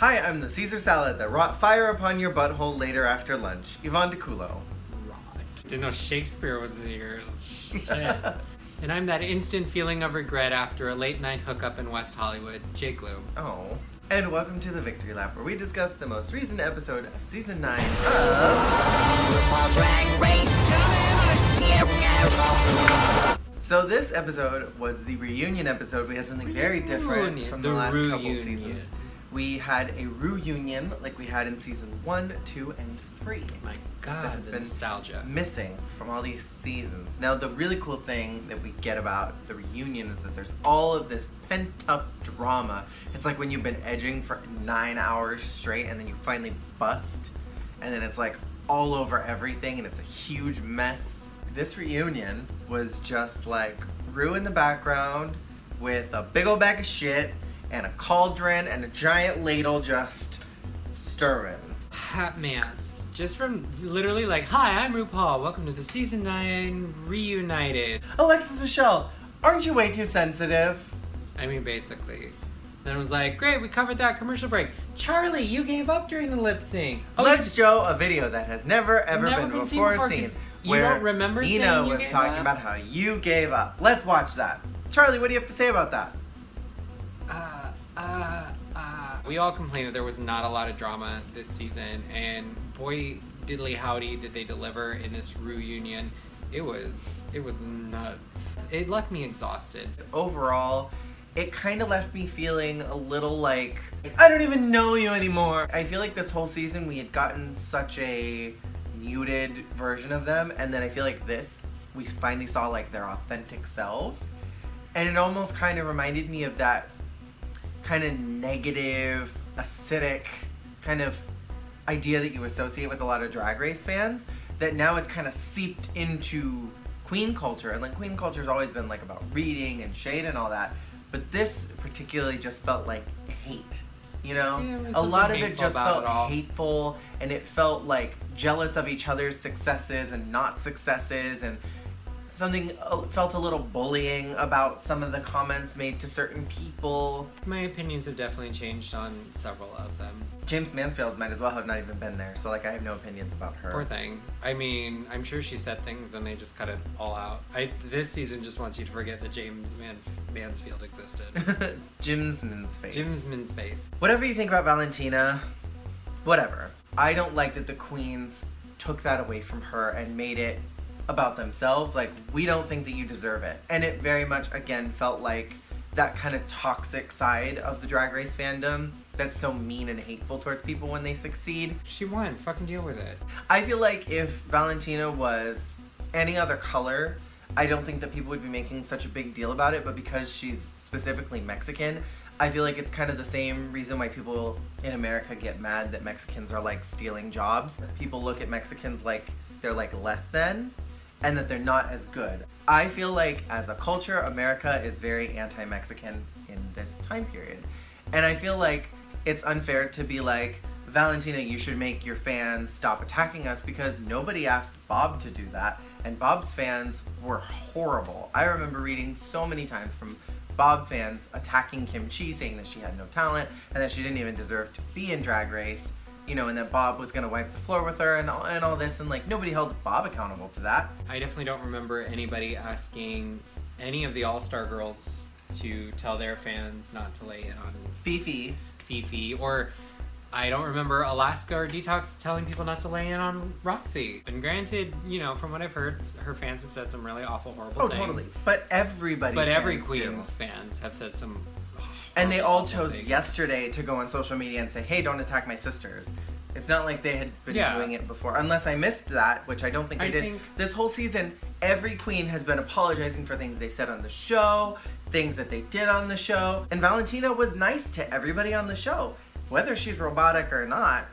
Hi, I'm the Caesar salad that wrought fire upon your butthole later after lunch. Yvonnedeculo. Didn't know Shakespeare was yours. Shit. And I'm that instant feeling of regret after a late night hookup in West Hollywood, jgluum. Oh. And welcome to the Victory Lap, where we discuss the most recent episode of Season 9 of RuPaul's Drag Race. So this episode was the reunion episode. We had something very different from the last couple seasons. We had a reunion like we had in Season 1, 2, and 3. My God, that has been nostalgia. Missing from all these seasons. Now, the really cool thing that we get about the reunion is that there's all of this pent-up drama. It's like when you've been edging for 9 hours straight and then you finally bust, and then it's like all over everything and it's a huge mess. This reunion was just like Ru in the background with a big old bag of shit and a cauldron and a giant ladle just stirring. Hot mess. Just from literally like, hi, I'm RuPaul. Welcome to the Season 9 Reunited. Alexis Michelle, aren't you way too sensitive? I mean, basically. Then it was like, great, we covered that commercial break. Charlie, you gave up during the lip sync. Oh, let's show a video that has never been before seen. You don't remember saying Eno you was gave talking up? about how you gave up. Let's watch that. Charlie, what do you have to say about that? We all complained that there was not a lot of drama this season, and boy diddly howdy did they deliver in this reunion. It was nuts. It left me exhausted. Overall, it kind of left me feeling a little like, I don't even know you anymore. I feel like this whole season we had gotten such a muted version of them, and then I feel like this, we finally saw like their authentic selves. And it almost kind of reminded me of that kind of negative, acidic kind of idea that you associate with a lot of Drag Race fans, that now it's kind of seeped into queen culture. And like queen culture's always been like about reading and shade and all that, but this particularly just felt like hate, you know? Yeah, a lot of it just felt hateful, and it felt like jealous of each other's successes and not successes, and something felt a little bullying about some of the comments made to certain people. My opinions have definitely changed on several of them. James Mansfield might as well have not even been there, so like I have no opinions about her. Poor thing. I mean, I'm sure she said things and they just cut it all out. This season just wants you to forget that James Mansfield existed. Jimsman's face. Jimsman's face. Whatever you think about Valentina, whatever. I don't like that the queens took that away from her and made it about themselves. Like, we don't think that you deserve it. And it very much, again, felt like that kind of toxic side of the Drag Race fandom that's so mean and hateful towards people when they succeed. She won. Fucking deal with it. I feel like if Valentina was any other color, I don't think that people would be making such a big deal about it, but because she's specifically Mexican, I feel like it's kind of the same reason why people in America get mad that Mexicans are like stealing jobs. People look at Mexicans like they're like less than, and that they're not as good. I feel like as a culture, America is very anti-Mexican in this time period. And I feel like it's unfair to be like, Valentina, you should make your fans stop attacking us, because nobody asked Bob to do that, and Bob's fans were horrible. I remember reading so many times from Bob fans attacking Kim Chi, saying that she had no talent and that she didn't even deserve to be in Drag Race, you know, and that Bob was gonna wipe the floor with her and all this, and like nobody held Bob accountable to that. I definitely don't remember anybody asking any of the All-Star girls to tell their fans not to lay in on Fifi, or I don't remember Alaska or Detox telling people not to lay in on Roxy. And granted, you know, from what I've heard, her fans have said some really awful, horrible things. Oh, totally. But everybody's But every fans queen's fans have said some and they all chose yesterday to go on social media and say, hey, don't attack my sisters. It's not like they had been doing it before. Unless I missed that, which I don't think they did. This whole season, every queen has been apologizing for things they said on the show, things that they did on the show. And Valentina was nice to everybody on the show. Whether she's robotic or not,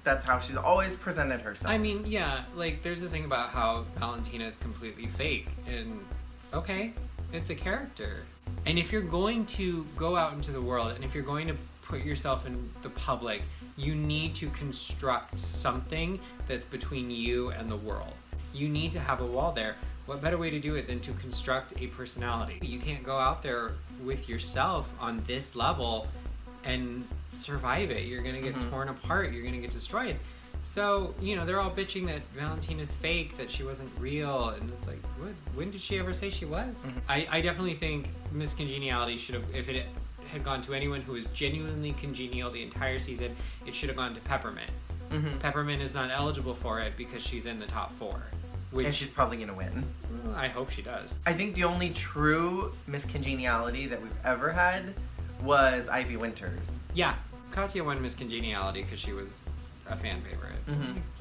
that's how she's always presented herself. I mean, yeah, like there's the thing about how Valentina is completely fake. And okay, it's a character. And if you're going to go out into the world, and if you're going to put yourself in the public, you need to construct something that's between you and the world. You need to have a wall there. What better way to do it than to construct a personality? You can't go out there with yourself on this level and survive it. You're gonna get torn apart. You're gonna get destroyed. So, you know, they're all bitching that Valentina's fake, that she wasn't real, and it's like, what? When did she ever say she was? I definitely think Miss Congeniality should have, if it had gone to anyone who was genuinely congenial the entire season, it should have gone to Peppermint. Peppermint is not eligible for it because she's in the top 4. And she's probably gonna win. Well, I hope she does. I think the only true Miss Congeniality that we've ever had was Ivy Winters. Yeah, Katya won Miss Congeniality because she was a fan favorite.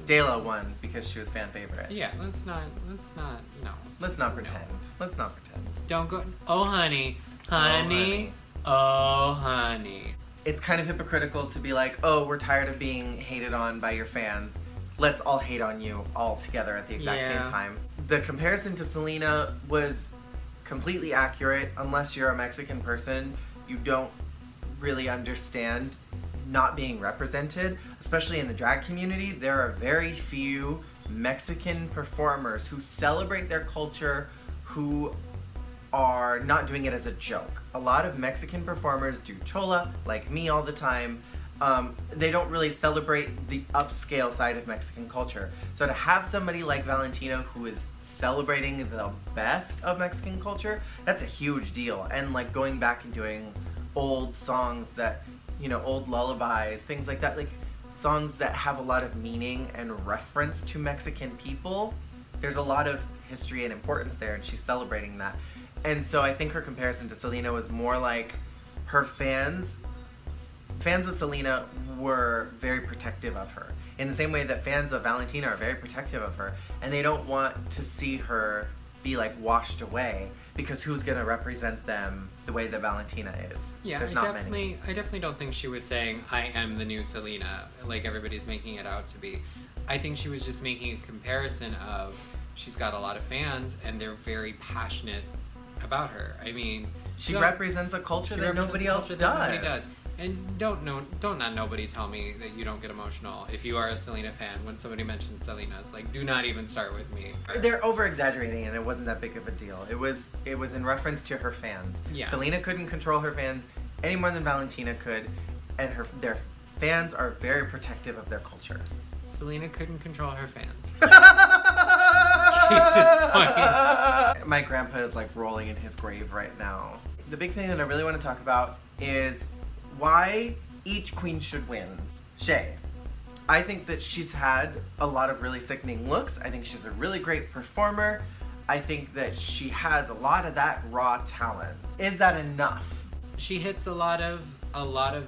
Dela won because she was fan favorite. Yeah, let's not, no. Let's not pretend. Let's not pretend. Don't go, oh honey, honey, oh honey. It's kind of hypocritical to be like, oh, we're tired of being hated on by your fans. Let's all hate on you all together at the exact same time. The comparison to Selena was completely accurate. Unless you're a Mexican person, you don't really understand not being represented, especially in the drag community. There are very few Mexican performers who celebrate their culture, who are not doing it as a joke. A lot of Mexican performers do chola, like me, all the time. They don't really celebrate the upscale side of Mexican culture. So to have somebody like Valentina who is celebrating the best of Mexican culture, that's a huge deal. And like going back and doing old songs that, you know, old lullabies, things like that, like songs that have a lot of meaning and reference to Mexican people. There's a lot of history and importance there, and she's celebrating that. And so I think her comparison to Selena was more like her fans of Selena were very protective of her. In the same way that fans of Valentina are very protective of her, and they don't want to see her be like washed away, because who's gonna represent them the way that Valentina is? Yeah, There's not many. I definitely don't think she was saying, I am the new Selena, like everybody's making it out to be. I think she was just making a comparison of, she's got a lot of fans and they're very passionate about her. I mean, she represents a culture that nobody else does. And don't not nobody tell me that you don't get emotional if you are a Selena fan when somebody mentions Selena. It's like, do not even start with me. They're over exaggerating, and it wasn't that big of a deal. It was in reference to her fans. Yeah. Selena couldn't control her fans any more than Valentina could, and their fans are very protective of their culture. Selena couldn't control her fans. My grandpa is like rolling in his grave right now. The big thing that I really want to talk about is why each queen should win. Shay. I think that she's had a lot of really sickening looks. I think she's a really great performer. I think that she has a lot of that raw talent. Is that enough? She hits a lot of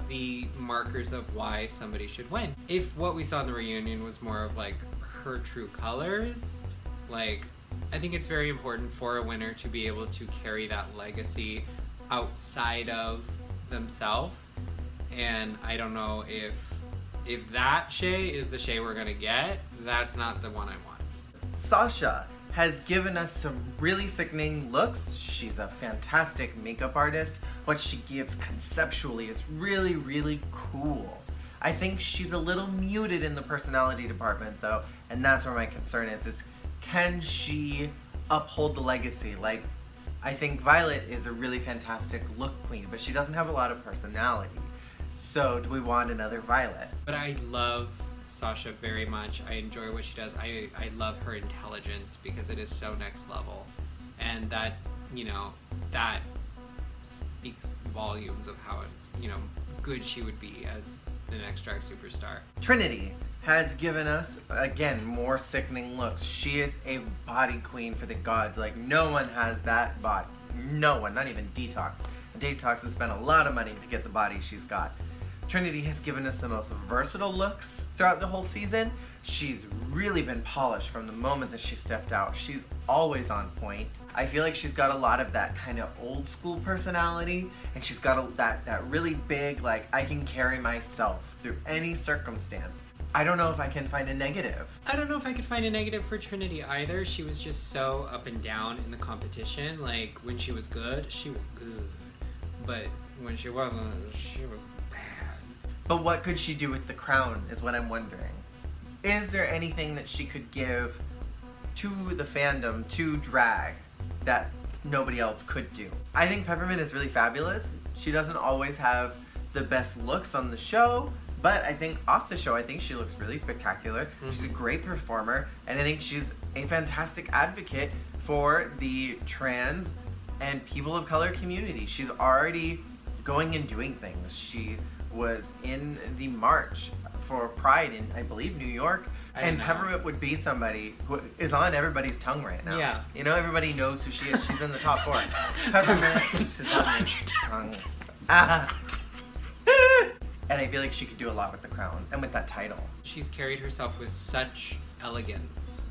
the markers of why somebody should win. If what we saw in the reunion was more of like her true colors, like, I think it's very important for a winner to be able to carry that legacy outside of themselves. And I don't know if that Shay is the Shay we're gonna get. That's not the one I want. Sasha has given us some really sickening looks. She's a fantastic makeup artist. What she gives conceptually is really, really cool. I think she's a little muted in the personality department though, and that's where my concern is can she uphold the legacy? Like, I think Violet is a really fantastic look queen, but she doesn't have a lot of personality. So do we want another Violet? But I love Sasha very much. I enjoy what she does. I love her intelligence because it is so next level. And that, you know, that speaks volumes of how, you know, good she would be as the next drag superstar. Trinity has given us, again, more sickening looks. She is a body queen for the gods. Like, no one has that body. No one, not even Detox. Detox has spent a lot of money to get the body she's got. Trinity has given us the most versatile looks throughout the whole season. She's really been polished from the moment that she stepped out. She's always on point. I feel like she's got a lot of that kind of old school personality, and she's got that really big, like, I can carry myself through any circumstance. I don't know if I can find a negative. I don't know if I could find a negative for Trinity either. She was just so up and down in the competition. Like, when she was good, she was good. But when she wasn't, she was bad. But what could she do with the crown is what I'm wondering. Is there anything that she could give to the fandom, to drag, that nobody else could do? I think Peppermint is really fabulous. She doesn't always have the best looks on the show, but I think off the show, I think she looks really spectacular. She's a great performer, and I think she's a fantastic advocate for the trans and people of color community. She's already going and doing things. She was in the march for Pride in, I believe, New York. And Peppermint would be somebody who is on everybody's tongue right now. Yeah. You know, everybody knows who she is. She's in the top 4. Peppermint, she's on your tongue. And I feel like she could do a lot with the crown and with that title. She's carried herself with such elegance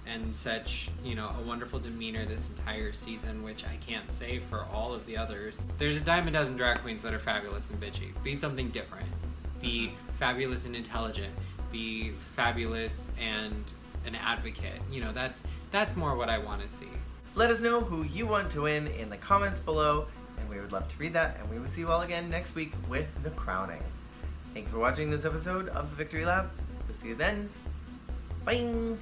and such, you know, a wonderful demeanor this entire season, which I can't say for all of the others. There's a dime a dozen drag queens that are fabulous and bitchy. Be something different. Be fabulous and intelligent. Be fabulous and an advocate. You know, that's more what I want to see. Let us know who you want to win in the comments below, and we would love to read that, and we will see you all again next week with the crowning. Thank you for watching this episode of the Victory Lab. We'll see you then. Bye!